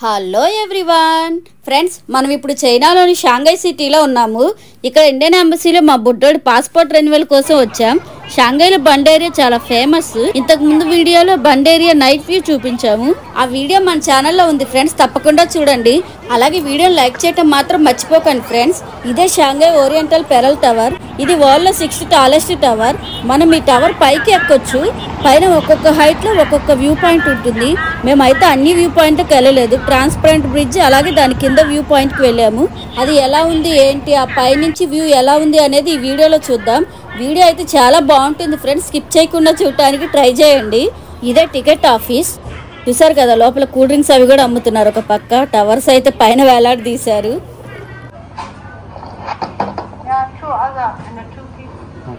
Hello everyone friends, మనం ఇప్పుడు చైనాలోని షాంఘై సిటీలో ఉన్నాము. ఇక్కడ ఇండియన్ ఎంబసీలో మా బుడ్డోడి పాస్పోర్ట్ రెన్యువల్ కోసం వచ్చాం. షాంఘైలో బండ్ ఏరియా చాలా ఫేమస్. ఇంతకు ముందు వీడియోలో బండ్ ఏరియా నైట్ వ్యూ చూపించాము. ఆ వీడియో మన ఛానల్లో ఉంది ఫ్రెండ్స్, తప్పకుండా చూడండి. అలాగే వీడియోని లైక్ చేయటం మాత్రం మర్చిపోకండి ఫ్రెండ్స్. ఇదే షాంఘై ఓరియంటల్ పెరల్ టవర్. ఇది వరల్డ్ లో 6th టాలెస్ట్ టవర్. మనం ఈ టవర్ పైకి ఎక్కొచ్చు. పైన ఒక్కొక్క హైట్ లో ఒక్కొక్క వ్యూ పాయింట్ ఉంటుంది. మేమైతే అన్ని వ్యూ పాయింట్కి వెళ్ళలేదు. ట్రాన్స్పరెంట్ బ్రిడ్జ్ అలాగే దాని కింద వ్యూ పాయింట్ కి వెళ్ళాము. అది ఎలా ఉంది ఏంటి, ఆ పైనుంచి వ్యూ ఎలా ఉంది అనేది ఈ వీడియోలో చూద్దాం. వీడియో అయితే చాలా బాగుంటుంది ఫ్రెండ్స్, స్కిప్ చేయకుండా చూడటానికి ట్రై చేయండి. ఇదే టికెట్ ఆఫీస్. చూసారు కదా, లోపల కూల్ డ్రింక్స్ అవి కూడా అమ్ముతున్నారు. ఒక పక్క టవర్స్ అయితే పైన వేలాడదీశారు.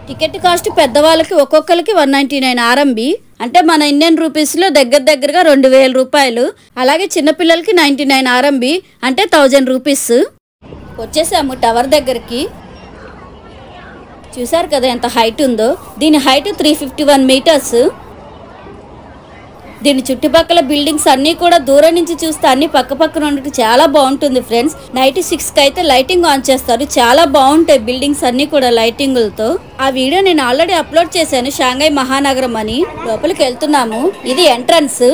టికెట్ కాస్ట్ పెద్దవాళ్ళకి ఒక్కొక్కరికి 199 RMB, అంటే మన ఇండియన్ రూపీస్లో దగ్గరగా 2000 రూపాయలు. అలాగే చిన్నపిల్లలకి 99 RMB, అంటే 1000 రూపీస్. వచ్చేసాము టవర్ దగ్గరికి. చూసారు కదా ఎంత హైట్ ఉందో. దీని హైట్ 351 మీటర్స్. దీని చుట్టుపక్కల బిల్డింగ్స్ అన్నీ కూడా దూరం నుంచి చూస్తే అన్ని పక్కపక్కన ఉండటం చాలా బాగుంటుంది ఫ్రెండ్స్. నైట్ 6కి అయితే లైటింగ్ ఆన్ చేస్తారు. చాలా బాగుంటాయి బిల్డింగ్స్ అన్ని కూడా లైటింగులతో. ఆ వీడియో నేను ఆల్రెడీ అప్లోడ్ చేశాను, షాంఘై మహానగరం అని. లోపలికి వెళ్తున్నాము. ఇది ఎంట్రన్స్.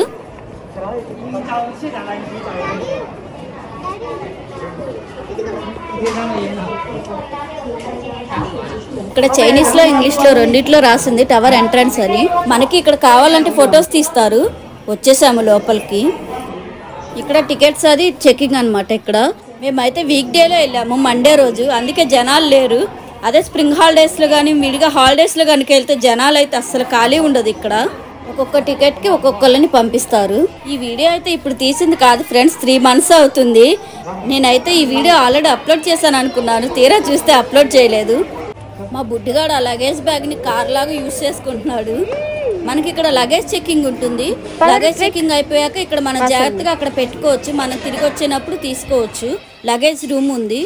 ఇక్కడ చైనీస్ లో ఇంగ్లీష్ లో రెండిట్లో రాసింది టవర్ ఎంట్రన్స్ అని. మనకి ఇక్కడ కావాలంటే ఫొటోస్ తీస్తారు. వచ్చేసాము లోపలికి. ఇక్కడ టికెట్స్ అది చెకింగ్ అనమాట. ఇక్కడ మేమైతే వీక్ డేలో వెళ్ళాము, మండే రోజు, అందుకే జనాలు లేరు. అదే స్ప్రింగ్ హాలిడేస్ లో కానీ విడిగా హాలిడేస్ లో కనుక వెళ్తే జనాలు అయితే అస్సలు ఖాళీ ఉండదు. ఇక్కడ ఒక్కొక్క టికెట్ కి ఒక్కొక్కరిని పంపిస్తారు. ఈ వీడియో అయితే ఇప్పుడు తీసింది కాదు ఫ్రెండ్స్, 3 months అవుతుంది. నేనైతే ఈ వీడియో ఆల్రెడీ అప్లోడ్ చేశాను అనుకున్నాను, తీరా చూస్తే అప్లోడ్ చేయలేదు. మా బుడ్డిగాడు ఆ లగేజ్ బ్యాగ్ ని కార్ లాగా యూజ్ చేసుకుంటున్నాడు. మనకి ఇక్కడ లగేజ్ చెకింగ్ ఉంటుంది. లగేజ్ చెకింగ్ అయిపోయాక ఇక్కడ మనం జాగ్రత్తగా అక్కడ పెట్టుకోవచ్చు. మనం తిరిగి వచ్చినప్పుడు తీసుకోవచ్చు. లగేజ్ రూమ్ ఉంది.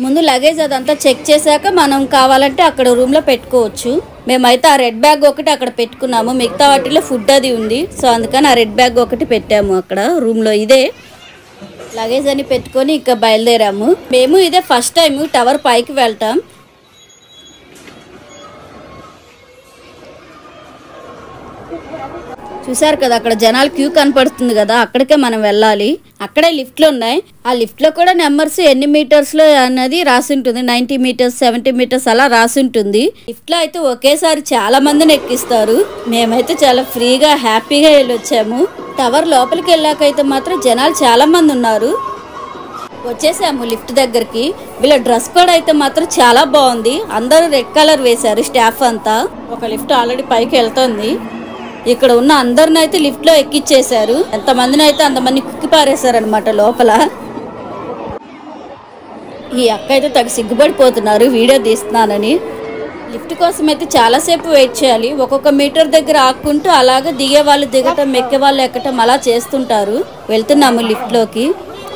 ముందు లగేజ్ అదంతా చెక్ చేశాక మనం కావాలంటే అక్కడ రూమ్ లో పెట్టుకోవచ్చు. మేమైతే ఆ రెడ్ బ్యాగ్ ఒకటి అక్కడ పెట్టుకున్నాము. మిగతా వాటిలో ఫుడ్ అది ఉంది. సో అందుకని ఆ రెడ్ బ్యాగ్ ఒకటి పెట్టాము అక్కడ రూమ్ లో. ఇదే లగేజ్ అని పెట్టుకొని ఇంకా బయలుదేరాము. మేము ఇదే ఫస్ట్ టైం టవర్ పైకి వెళ్తాం. చూసారు కదా, అక్కడ జనాలు క్యూ కనపడుతుంది కదా, అక్కడికే మనం వెళ్ళాలి. అక్కడే లిఫ్ట్లు ఉన్నాయి. ఆ లిఫ్ట్ లో కూడా నెంబర్స్ ఎన్ని మీటర్స్ లో అన్నది రాసి ఉంటుంది. 90 meters 70 meters అలా రాసి ఉంటుంది. లిఫ్ట్ లో అయితే ఒకేసారి చాలా మందిని ఎక్కిస్తారు. మేమైతే చాలా ఫ్రీగా హ్యాపీగా వెళ్ళొచ్చాము. టవర్ లోపలికి వెళ్ళాకైతే మాత్రం జనాలు చాలా మంది ఉన్నారు. వచ్చేసాము లిఫ్ట్ దగ్గరికి. వీళ్ళ డ్రెస్ కోడ్ అయితే మాత్రం చాలా బాగుంది. అందరూ రెడ్ కలర్ వేశారు స్టాఫ్ అంతా. ఒక లిఫ్ట్ ఆల్రెడీ పైకి వెళ్తుంది. ఇక్కడ ఉన్న అందరిని అయితే లిఫ్ట్ లో ఎక్కిచ్చేశారు. ఎంతమందిని అయితే అంతమంది కుక్కి పారేశారు అనమాట లోపల. ఈ అక్క అయితే తగ్గ సిగ్గుపడిపోతున్నారు వీడియో తీస్తున్నానని. లిఫ్ట్ కోసం అయితే చాలాసేపు వెయిట్ చేయాలి. ఒక్కొక్క మీటర్ దగ్గర ఆక్కుంటూ అలాగే దిగే వాళ్ళు దిగటం, ఎక్కే వాళ్ళు ఎక్కటం అలా చేస్తుంటారు. వెళ్తున్నాము లిఫ్ట్ లోకి.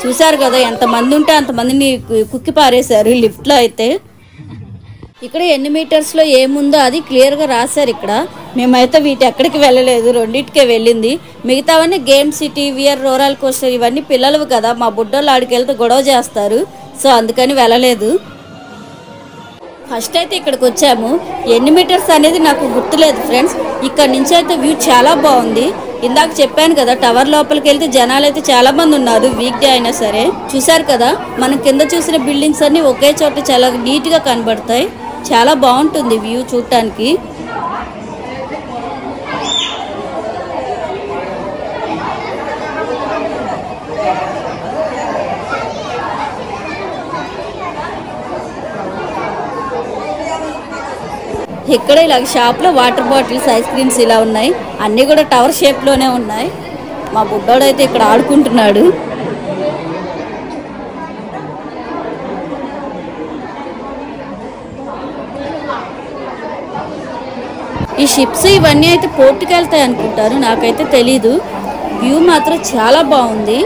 చూసారు కదా ఎంతమంది ఉంటే అంతమందిని కుక్కి పారేశారు లిఫ్ట్ లో అయితే. ఇక్కడ ఎన్ని మీటర్స్ లో ఏముందో అది క్లియర్ గా రాశారు ఇక్కడ. మేమైతే వీటి ఎక్కడికి వెళ్ళలేదు, రెండింటికే వెళ్ళింది. మిగతావన్నీ game city, VR roller coaster ఇవన్నీ పిల్లలు కదా, మా బుడ్డోళ్ళు ఆడికి వెళ్తే గొడవ చేస్తారు. సో అందుకని వెళ్ళలేదు. ఫస్ట్ అయితే ఇక్కడికి వచ్చాము. ఎన్ని మీటర్స్ అనేది నాకు గుర్తులేదు ఫ్రెండ్స్. ఇక్కడ నుంచి అయితే వ్యూ చాలా బాగుంది. ఇందాక చెప్పాను కదా, టవర్ లోపలికి వెళ్తే జనాలు అయితే చాలా మంది ఉన్నారు, వీక్ డే అయినా సరే. చూసారు కదా, మనం కింద చూసిన బిల్డింగ్స్ అన్ని ఒకే చోట చాలా నీట్ గా కనబడతాయి. చాలా బాగుంటుంది వ్యూ చూడటానికి. ఇక్కడ ఇలాగ షాప్ లో వాటర్ బాటిల్స్, ఐస్ క్రీమ్స్ ఇలా ఉన్నాయి. అన్ని కూడా టవర్ షేప్ లోనే ఉన్నాయి. మా బుడ్డోడు అయితే ఇక్కడ ఆడుకుంటున్నాడు. ఈ షిప్స్ ఇవన్నీ అయితే పోర్టుకి వెళ్తాయి అనుకుంటారు, నాకైతే తెలీదు. వ్యూ మాత్రం చాలా బాగుంది.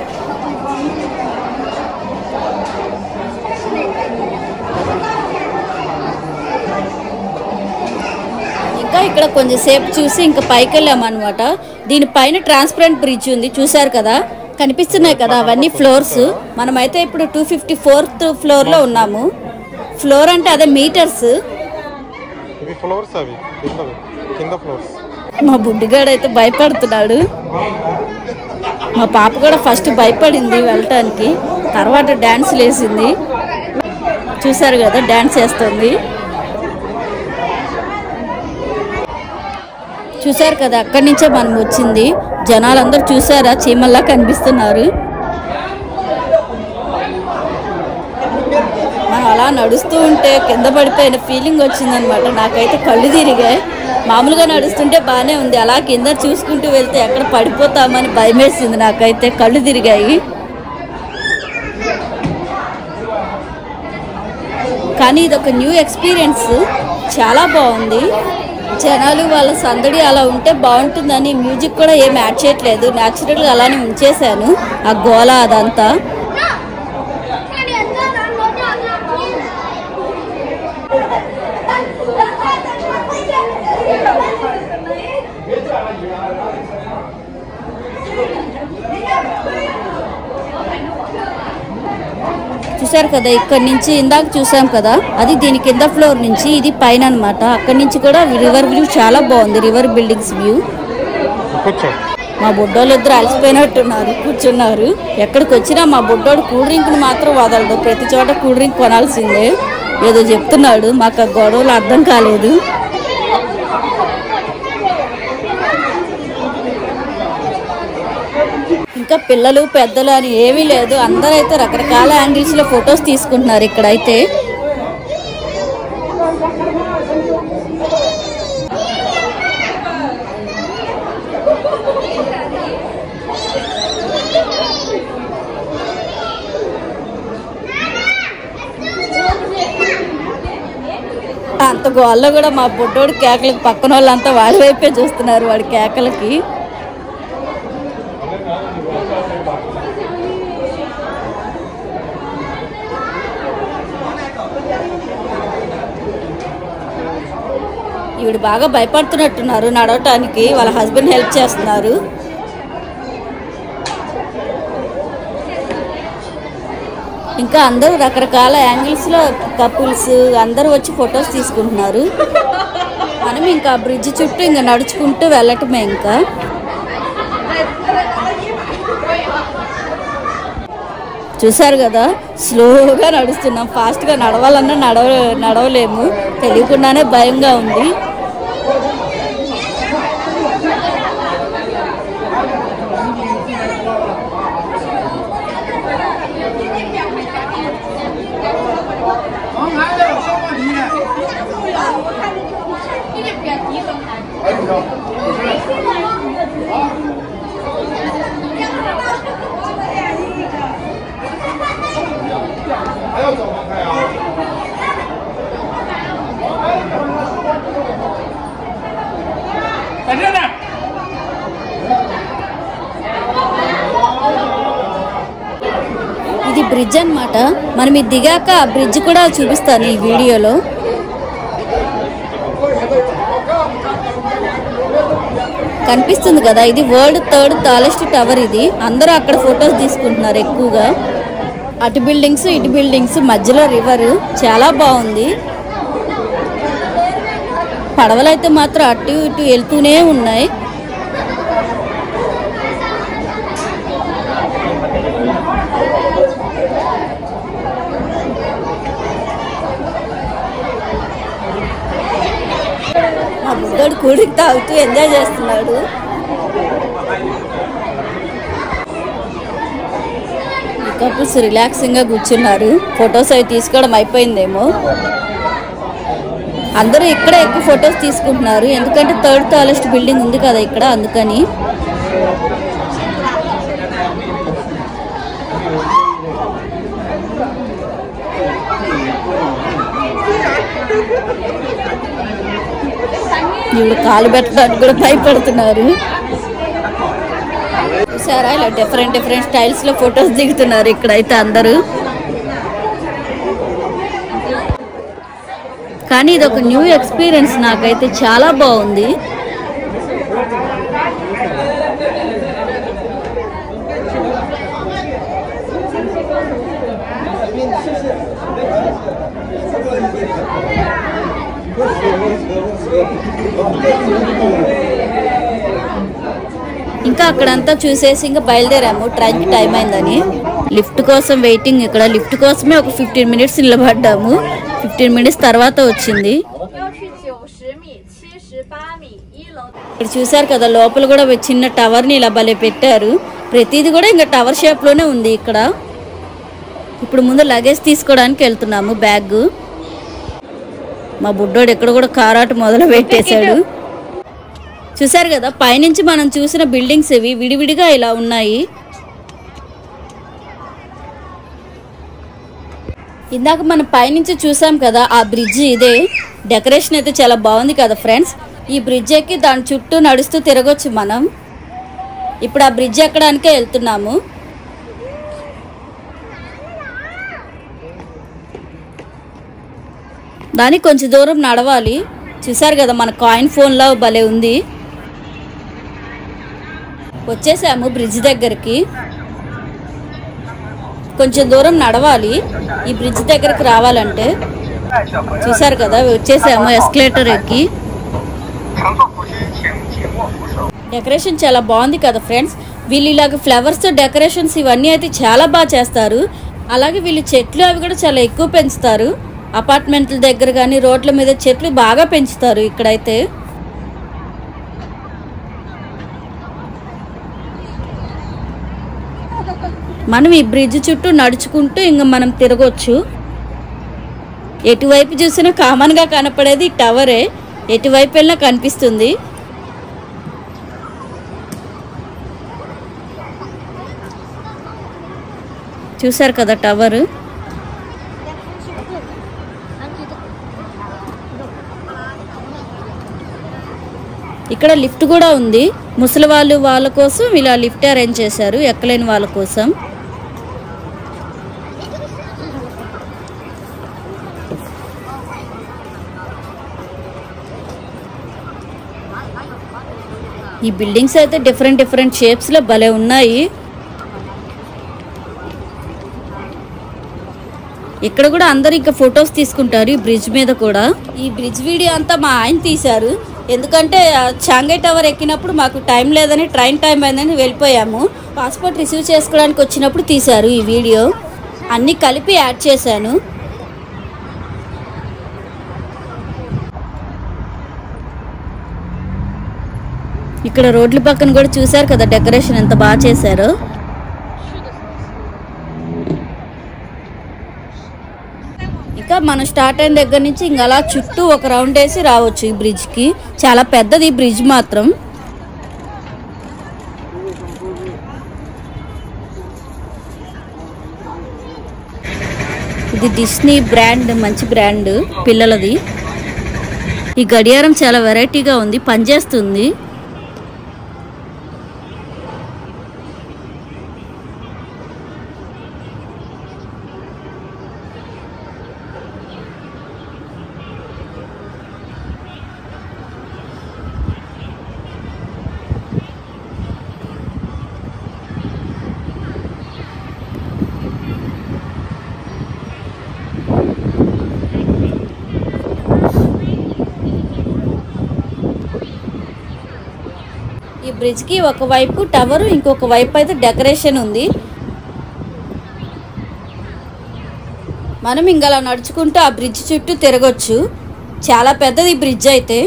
ఇంకా ఇక్కడ కొంచెం సేపు చూసి ఇంకా పైకి వెళ్ళామన్నమాట. దీనిపైన ట్రాన్స్పరెంట్ బ్రిడ్జ్ ఉంది, చూసారు కదా. కనిపిస్తున్నాయి కదా అవన్నీ ఫ్లోర్స్. మనమైతే ఇప్పుడు 254th ఫ్లోర్లో ఉన్నాము. ఫ్లోర్ అంటే అదే మీటర్స్. మా బుడ్డిగాడు అయితే భయపడుతున్నాడు. మా పాప కూడా ఫస్ట్ భయపడింది వెళ్ళటానికి, తర్వాత డ్యాన్స్ లేసింది. చూసారు కదా డ్యాన్స్ వేస్తుంది. చూసారు కదా అక్కడి నుంచే మనం వచ్చింది. జనాలందరూ చూసారా చీమల్లా కనిపిస్తున్నారు. మనం అలా నడుస్తూ ఉంటే కింద పడిపోయిన ఫీలింగ్ వచ్చిందనమాట. నాకైతే కళ్ళు తిరిగాయి. మామూలుగా నడుస్తుంటే బాగానే ఉంది, అలా కింద చూసుకుంటూ వెళ్తే ఎక్కడ పడిపోతామని భయమేసింది. నాకైతే కళ్ళు తిరిగాయి. కానీ ఇది ఒక న్యూ ఎక్స్పీరియన్స్, చాలా బాగుంది. జనాలు వాళ్ళ సందడి అలా ఉంటే బాగుంటుందని మ్యూజిక్ కూడా ఏం యాడ్ చేయట్లేదు, న్యాచురల్గా అలానే ఉంచేశాను ఆ గోల అదంతా. చూసారు కదా ఇక్కడ నుంచి ఇందాక చూసాం కదా అది దీని కింద ఫ్లోర్ నుంచి, ఇది పైన అనమాట. అక్కడి నుంచి కూడా రివర్ వ్యూ చాలా బాగుంది, రివర్ బిల్డింగ్స్ వ్యూ. మా బుడ్డోళ్ళు ఇద్దరు అలసిపోయినట్టున్నారు, కూర్చున్నారు. ఎక్కడికి వచ్చినా మా బుడ్డోడు కూల్ డ్రింక్ని మాత్రం వదలడు, ప్రతి చోట కూల్ డ్రింక్ కొనాల్సిందే. ఏదో చెప్తున్నాడు, మాకు ఆ గొడవలు అర్థం కాలేదు. ఇంకా పిల్లలు పెద్దలు అని ఏమీ లేదు, అందరైతే రకరకాల యాంగిల్స్లో ఫొటోస్ తీసుకుంటున్నారు ఇక్కడైతే. అంత గోల్లో కూడా మా బుడ్డోడి కేకలకి పక్కన వాళ్ళంతా వాడి వైపే చూస్తున్నారు, వాడి కేకలకి. ఈవిడ బాగా భయపడుతున్నట్టున్నారు నడవటానికి, వాళ్ళ హస్బెండ్ హెల్ప్ చేస్తున్నారు. ఇంకా అందరూ రకరకాల యాంగిల్స్లో కపుల్స్ అందరూ వచ్చి ఫొటోస్ తీసుకుంటున్నారు. మనం ఇంకా బ్రిడ్జ్ చుట్టూ ఇంకా నడుచుకుంటూ వెళ్ళటమే. ఇంకా చూసారు కదా స్లోగా నడుస్తున్నాం, ఫాస్ట్గా నడవాలన్నా నడవలేము, తెలియకుండానే భయంగా ఉంది. ఇది బ్రిడ్జ్ అన్నమాట. మనం ఇది దిగాక ఆ బ్రిడ్జ్ కూడా చూపిస్తాను ఈ వీడియోలో. కనిపిస్తుంది కదా ఇది వరల్డ్ 3rd టాలెస్ట్ టవర్. ఇది అందరూ అక్కడ ఫొటోస్ తీసుకుంటున్నారు ఎక్కువగా. అటు బిల్డింగ్స్ ఇటు బిల్డింగ్స్ మధ్యలో రివర్, చాలా బాగుంది. పడవలైతే మాత్రం అటు ఇటు వెళ్తూనే ఉన్నాయి. మా బుడ్డోడు కూడికి తాగుతూ ఎంజాయ్ చేస్తున్నాడు. కపుల్స్ రిలాక్సింగ్గా కూర్చున్నారు. ఫొటోస్ అవి తీసుకోవడం అయిపోయిందేమో. అందరూ ఇక్కడ ఎక్కువ ఫొటోస్ తీసుకుంటున్నారు, ఎందుకంటే 3rd టాలెస్ట్ బిల్డింగ్ ఉంది కదా ఇక్కడ, అందుకని. ఇప్పుడు కాలు పెట్టడానికి కూడా భయపడుతున్నారు. చూసారా ఇలా డిఫరెంట్ స్టైల్స్లో ఫొటోస్ దిగుతున్నారు ఇక్కడైతే అందరూ. కానీ ఇది ఒక న్యూ ఎక్స్పీరియన్స్, నాకైతే చాలా బాగుంది. ఇంకా అక్కడంతా చూసేసి ఇంకా బయలుదేరాము, ట్రైన్కి టైం అయిందని. లిఫ్ట్ కోసం వెయిటింగ్. ఇక్కడ లిఫ్ట్ కోసమే ఒక 15 మినిట్స్ నిలబడ్డాము. 15 మినిట్స్ తర్వాత వచ్చింది. ఇక్కడ చూసారు కదా, లోపల కూడా చిన్న టవర్ని ఇలా భలే పెట్టారు. ప్రతిది కూడా ఇంకా టవర్ షేప్లోనే ఉంది ఇక్కడ. ఇప్పుడు ముందు లగేజ్ తీసుకోవడానికి వెళ్తున్నాము. బ్యాగ్ మా బుడ్డోడు ఇక్కడ కూడా కారాట మొదలు పెట్టేశాడు. చూసారు కదా, పైనుంచి మనం చూసిన బిల్డింగ్స్ ఇవి విడివిడిగా ఇలా ఉన్నాయి. ఇందాక మనం పైనుంచి చూసాం కదా, ఆ బ్రిడ్జ్ ఇదే. డెకరేషన్ అయితే చాలా బాగుంది కదా ఫ్రెండ్స్. ఈ బ్రిడ్జ్ ఎక్కి దాని చుట్టూ నడుస్తూ తిరగొచ్చు మనం. ఇప్పుడు ఆ బ్రిడ్జ్ ఎక్కడానికే వెళ్తున్నాము. దానికి కొంచెం దూరం నడవాలి. చూసారు కదా, మన కాయిన్ ఫోన్లో భలే ఉంది. వచ్చేసాము బ్రిడ్జ్ దగ్గరికి. కొంచెం దూరం నడవాలి ఈ బ్రిడ్జ్ దగ్గరికి రావాలంటే. చూసారు కదా, వచ్చేసాము ఎస్కలేటర్ ఎక్కి. డెకరేషన్ చాలా బాగుంది కదా ఫ్రెండ్స్. వీళ్ళు ఇలాగ ఫ్లవర్స్ డెకరేషన్స్ ఇవన్నీ అయితే చాలా బాగా చేస్తారు. అలాగే వీళ్ళు చెట్లు అవి కూడా చాలా ఎక్కువ పెంచుతారు. అపార్ట్మెంట్ల దగ్గర కానీ రోడ్ల మీద చెట్లు బాగా పెంచుతారు ఇక్కడైతే. మనం ఈ బ్రిడ్జ్ చుట్టూ నడుచుకుంటూ ఇంకా మనం తిరగొచ్చు. ఎటువైపు చూసినా కామన్గా కనపడేది టవరే. ఎటువైపు వెళ్ళినా కనిపిస్తుంది. చూసారు కదా టవర్. ఇక్కడ లిఫ్ట్ కూడా ఉంది. ముసలి వాళ్ళ కోసం ఇలా లిఫ్ట్ అరేంజ్ చేశారు, ఎక్కలేని వాళ్ళ కోసం. ఈ బిల్డింగ్స్ అయితే డిఫరెంట్ షేప్స్ లో భలే ఉన్నాయి. ఇక్కడ కూడా అందరు ఇంకా ఫొటోస్ తీసుకుంటారు ఈ బ్రిడ్జ్ మీద కూడా. ఈ బ్రిడ్జ్ వీడియో అంతా మా ఆయన తీశారు. ఎందుకంటే షాంఘై టవర్ ఎక్కినప్పుడు మాకు టైం లేదని, ట్రైన్ టైం అయిందని వెళ్ళిపోయాము. పాస్పోర్ట్ రిసీవ్ చేసుకోవడానికి వచ్చినప్పుడు తీశారు ఈ వీడియో. అన్నీ కలిపి యాడ్ చేశాను. ఇక్కడ రోడ్ల పక్కన కూడా చూసారు కదా డెకరేషన్ ఎంత బాగా చేశారో. ఇంకా మనం స్టార్ట్ అయిన దగ్గర నుంచి ఇంకా అలా చుట్టూ ఒక రౌండ్ వేసి రావచ్చు ఈ బ్రిడ్జ్కి. చాలా పెద్దది ఈ బ్రిడ్జ్ మాత్రం. ఇది డిస్నీ బ్రాండ్, మంచి బ్రాండ్ పిల్లలది. ఈ గడియారం చాలా వెరైటీగా ఉంది, పనిచేస్తుంది. ఈ బ్రిడ్జ్కి ఒకవైపు టవర్, ఇంకొక వైపు అయితే డెకరేషన్ ఉంది. మనం ఇంకలా నడుచుకుంటూ ఆ బ్రిడ్జ్ చుట్టూ తిరగొచ్చు. చాలా పెద్దది ఈ బ్రిడ్జ్ అయితే.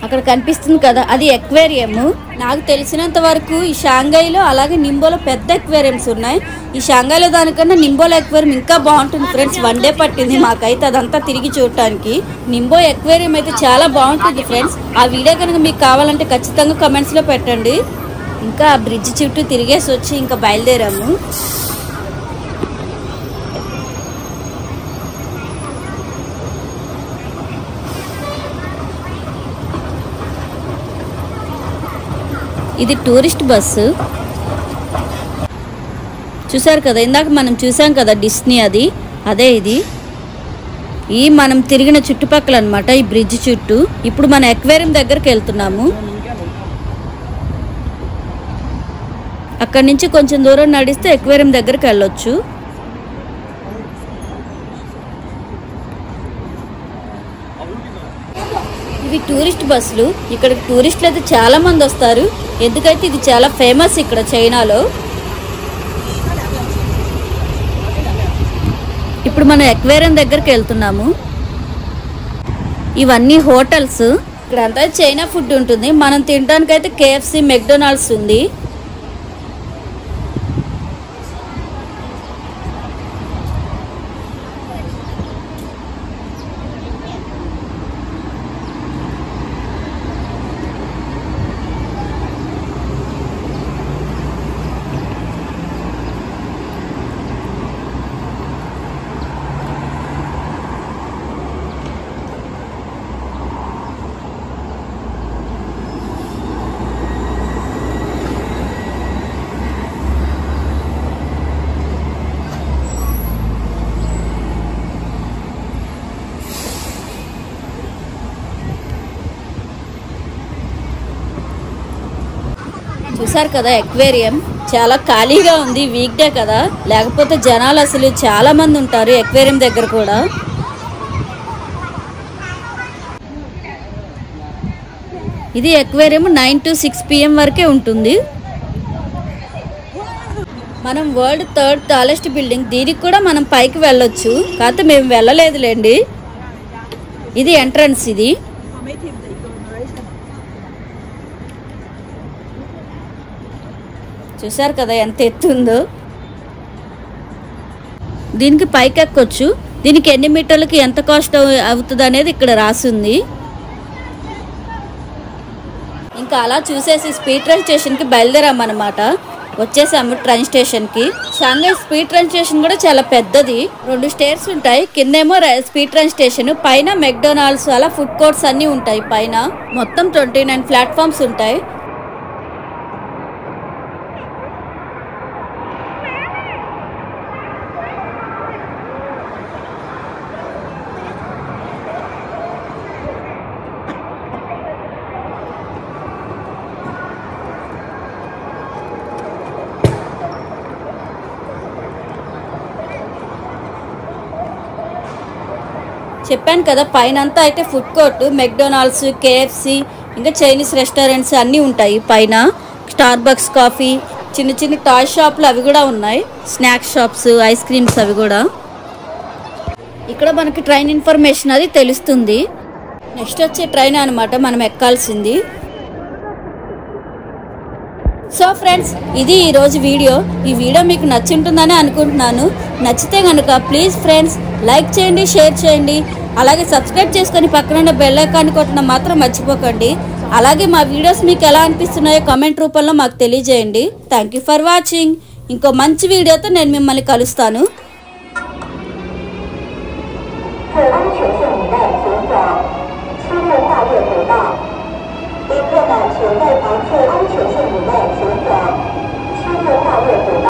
అక్కడ కనిపిస్తుంది కదా, అది ఎక్వేరియం. నాకు తెలిసినంత వరకు ఈ షాంఘైలో అలాగే నింబోలో పెద్ద ఎక్వేరియంస్ ఉన్నాయి. ఈ షాంఘైలో దానికన్నా నింబోలో ఎక్వేరియం ఇంకా బాగుంటుంది ఫ్రెండ్స్. 1 డే పట్టింది మాకైతే అదంతా తిరిగి చూడటానికి. నింబో ఎక్వేరియం అయితే చాలా బాగుంటుంది ఫ్రెండ్స్. ఆ వీడియో కనుక మీకు కావాలంటే ఖచ్చితంగా కమెంట్స్లో పెట్టండి. ఇంకా ఆ బ్రిడ్జ్ చుట్టూ తిరిగేసి వచ్చి ఇంకా బయలుదేరాము. ఇది టూరిస్ట్ బస్సు. చూసారు కదా, ఇందాక మనం చూసాం కదా డిస్నీ, అది అదే ఇది. ఈ మనం తిరిగిన చుట్టుపక్కల అన్నమాట ఈ బ్రిడ్జ్ చుట్టూ. ఇప్పుడు మన ఎక్వేరియం దగ్గరికి వెళ్తున్నాము. అక్కడి నుంచి కొంచెం దూరం నడిస్తే ఎక్వేరియం దగ్గరికి వెళ్ళొచ్చు. ఇవి టూరిస్ట్ బస్సులు. ఇక్కడ టూరిస్టులు అయితే చాలా మంది వస్తారు, ఎందుకైతే ఇది చాలా ఫేమస్ ఇక్కడ చైనాలో. ఇప్పుడు మనం ఎక్వేరియం దగ్గరికి వెళ్తున్నాము. ఇవన్నీ హోటల్స్. ఇక్కడ అంతా చైనా ఫుడ్ ఉంటుంది. మనం తినడానికైతే KFC, మెక్డొనాల్డ్స్ ఉంది. చూసారు కదా, ఎక్వేరియం చాలా ఖాళీగా ఉంది. వీక్ డే కదా, లేకపోతే జనాలు అసలు చాలా మంది ఉంటారు ఎక్వేరియం దగ్గర కూడా. ఇది ఎక్వేరియం 9 to 6 PM వరకే ఉంటుంది. మనం వరల్డ్ 3rd టాలెస్ట్ బిల్డింగ్, దీనికి కూడా మనం పైకి వెళ్ళొచ్చు, కాకపోతే మేము వెళ్ళలేదులేండి. ఇది ఎంట్రన్స్. ఇది చూసారు కదా ఎంత ఎత్తు ఉందో. దీనికి పైకి ఎక్కొచ్చు. దీనికి ఎన్ని మీటర్లకి ఎంత కాస్ట్ అవుతుంది అనేది ఇక్కడ రాసింది. ఇంకా అలా చూసేసి స్పీడ్ ట్రైన్ స్టేషన్కి బయలుదేరామన్నమాట. వచ్చేసాము ట్రైన్ స్టేషన్కి. షాంఘై స్పీడ్ ట్రైన్ స్టేషన్ కూడా చాలా పెద్దది. 2 స్టేర్స్ ఉంటాయి. కిందేమో స్పీడ్ ట్రైన్ స్టేషన్, పైన మెక్డొనాల్డ్స్, అలా ఫుడ్ కోర్ట్స్ అన్నీ ఉంటాయి పైన. మొత్తం 29 ప్లాట్ఫామ్స్ ఉంటాయి. చెప్పాను కదా, పైన అంతా అయితే ఫుడ్ కోర్ట్, మెక్డొనాల్డ్స్, KFC, ఇంకా చైనీస్ రెస్టారెంట్స్ అన్నీ ఉంటాయి పైన. స్టార్బక్స్ కాఫీ, చిన్న చిన్న టాయ్ షాప్లు అవి కూడా ఉన్నాయి. స్నాక్స్ షాప్స్, ఐస్ క్రీమ్స్ అవి కూడా. ఇక్కడ మనకి ట్రైన్ ఇన్ఫర్మేషన్ అది తెలుస్తుంది. నెక్స్ట్ వచ్చే ట్రైన్ అనమాట మనం ఎక్కాల్సింది. సో ఫ్రెండ్స్, ఇది ఈరోజు వీడియో. ఈ వీడియో మీకు నచ్చుంటుందని అనుకుంటున్నాను. నచ్చితే కనుక ప్లీజ్ ఫ్రెండ్స్ లైక్ చేయండి, షేర్ చేయండి, అలాగే సబ్స్క్రైబ్ చేసుకొని పక్కన బెల్ ఐకాన్ కొట్టడం మాత్రం మర్చిపోకండి. అలాగే మా వీడియోస్ మీకు ఎలా అనిపిస్తున్నాయో కామెంట్ రూపంలో మాకు తెలియజేయండి. Thank you for watching. ఇంకో మంచి వీడియోతో నేను మిమ్మల్ని కలుస్తాను.